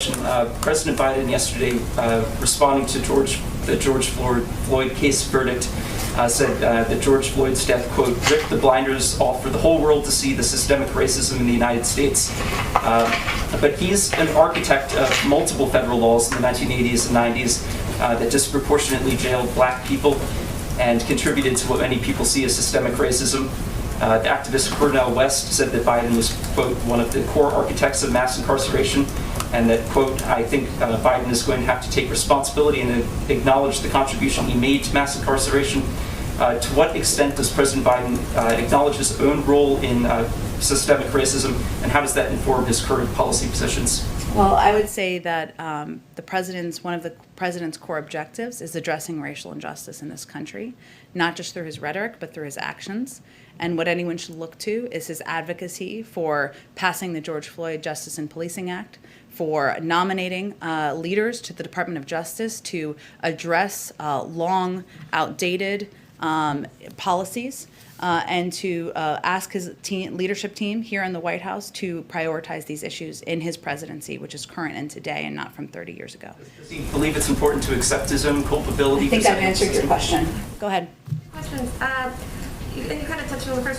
President Biden yesterday, responding to the George Floyd case verdict, said that George Floyd's death, quote, ripped the blinders off for the whole world to see the systemic racism in the United States. But he's an architect of multiple federal laws in the 1980s and 90s that disproportionately jailed black people and contributed to what many people see as systemic racism. The activist Cornel West said that Biden was, quote, one of the core architects of mass incarceration, and that, quote, I think Biden is going to have to take responsibility and acknowledge the contribution he made to mass incarceration. To what extent does President Biden acknowledge his own role in systemic racism, and how does that inform his current policy positions? Well, I would say that one of the president's core objectives is addressing racial injustice in this country, not just through his rhetoric, but through his actions. And what anyone should look to is his advocacy for passing the George Floyd Justice and Policing Act, for nominating leaders to the Department of Justice to address long, outdated policies, and to ask his leadership team here in the White House to prioritize these issues in his presidency, which is current and today and not from 30 years ago. Does he believe it's important to accept his own culpability? I think I've answered your question. Go ahead. Questions. You kind of touched on the first